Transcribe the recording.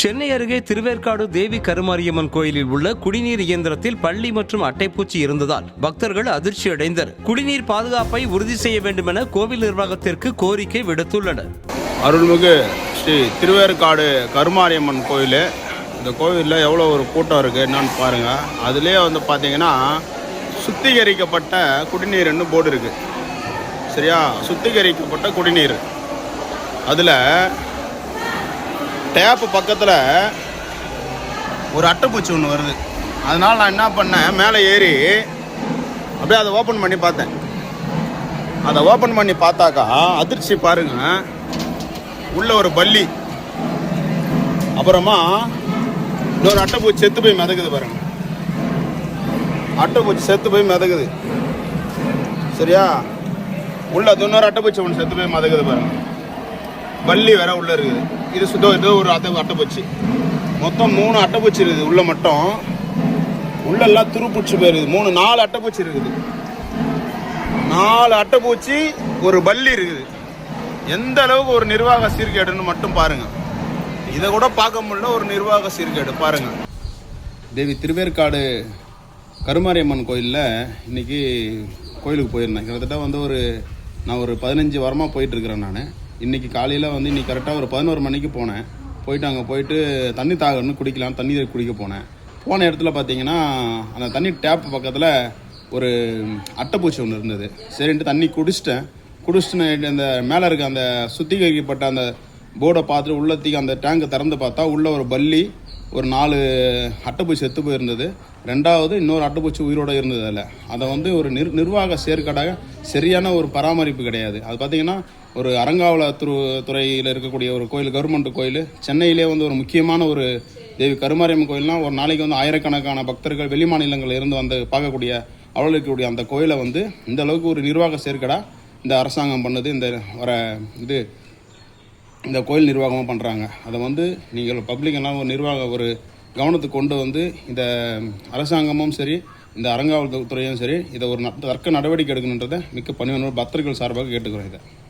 சென்னை அருகே திருவேற்காடு தேவி கருமாரியம்மன் கோயிலில் உள்ள குடிநீர் இயந்திரத்தில் பள்ளி மற்றும் அட்டைப்பூச்சி இருந்ததால் பக்தர்கள் அதிர்ச்சி அடைந்தனர். குடிநீர் பாதுகாப்பை உறுதி செய்ய வேண்டும் என கோவில் நிர்வாகத்திற்கு கோரிக்கை விடுத்துள்ளனர். அருள்மிகு ஸ்ரீ திருவேற்காடு கருமாரியம்மன் கோயில், இந்த கோவிலில் எவ்வளோ ஒரு கூட்டம் இருக்குது என்னன்னு பாருங்கள். அதுலேயே பார்த்தீங்கன்னா சுத்திகரிக்கப்பட்ட குடிநீர்னு போர்டு இருக்குது. சரியா, சுத்திகரிக்கப்பட்ட குடிநீர். அதில் டேப்பு பக்கத்தில் ஒரு அட்டைப்பூச்சி ஒன்று வருது. அதனால் நான் என்ன பண்ணேன், மேலே ஏறி அப்படியே அதை ஓப்பன் பண்ணி பார்த்தேன். அதை ஓப்பன் பண்ணி பார்த்தாக்கா அதிர்ச்சி பாருங்கள், உள்ள ஒரு பல்லி, அப்புறமா இன்னொரு அட்டைப்பூச்சி செத்து போய் மிதக்குது பாருங்க. அட்டைப்பூச்சி செத்து போய் மிதக்குது. சரியா, உள்ள இன்னொரு அட்டைப்பூச்சி ஒன்று செத்து போய் மிதக்குது பாருங்க. பல்லி வேற உள்ள இருக்குது. இது ஒரு அட்டைப்பூச்சி. மொத்தம் 3 அட்டைப்பூச்சி இருக்குது உள்ள. மட்டும் உள்ளெல்லாம் துருப்பூச்சி போயிருக்குது. 4 அட்டைப்பூச்சி இருக்குது. 4 அட்டைப்பூச்சி, ஒரு பல்லி இருக்குது. எந்த அளவுக்கு ஒரு நிர்வாக சீர்கேடுன்னு மட்டும் பாருங்க. இதை கூட பார்க்க முடியல, ஒரு நிர்வாக சீர்கேடு பாருங்க. தேவி திருவேற்காடு கருமாரியம்மன் கோயிலில் இன்னைக்கு கோயிலுக்கு போயிருந்தேன். கிட்டத்தட்ட நான் ஒரு 15 வாரமாக போயிட்டுருக்கிறேன். நான் இன்றைக்கி காலையில் இன்றைக்கி கரெக்டாக ஒரு 11 மணிக்கு போனேன். அங்கே போயிட்டு தண்ணி தாகணும்னு குடிக்கலாம், தண்ணி குடிக்க போனேன். போன இடத்துல பார்த்தீங்கன்னா அந்த தண்ணி டேப் பக்கத்தில் ஒரு அட்டைப்பூச்சி ஒன்று இருந்தது. சரின்ட்டு தண்ணி குடிச்சிட்டு அந்த மேலே இருக்க அந்த சுத்திகரிக்கப்பட்ட அந்த போர்டை பார்த்துட்டு உள்ளத்துக்கு அந்த டேங்கை திறந்து பார்த்தா உள்ள ஒரு பல்லி, ஒரு 4 அட்டைப்பூச்சி செத்து போயிருந்தது. 2வது இன்னொரு அட்டைப்பூச்சி உயிரோடு இருந்தது. அதில் அதை ஒரு நிர்வாக செயற்கடாக சரியான ஒரு பராமரிப்பு கிடையாது. அது பார்த்திங்கன்னா ஒரு அறங்காவலத்துறையில் இருக்கக்கூடிய ஒரு கோயில், கவர்மெண்ட் கோயில், சென்னையிலே ஒரு முக்கியமான ஒரு தேவி கருமாரியம்மன் கோயில்னால் ஒரு நாளைக்கு ஆயிரக்கணக்கான பக்தர்கள் வெளி மாநிலங்களில் இருந்து பார்க்கக்கூடிய அவள் இருக்கக்கூடிய அந்த கோயிலை இந்த அளவுக்கு ஒரு நிர்வாக செயற்கடாக இந்த அரசாங்கம் பண்ணுது. இந்த கோயில் நிர்வாகமாக பண்ணுறாங்க. அதை நீங்கள் பப்ளிக் எல்லாம் ஒரு கவனத்துக்கு கொண்டு இந்த அரசாங்கமும் சரி, இந்த அறங்காவல் துறையும் சரி, இதை ஒரு தர்க்க நடவடிக்கை எடுக்கணுன்றதை மிக்க பணிவனோர் பக்தர்கள் சார்பாக கேட்டுக்கிறோம். இதை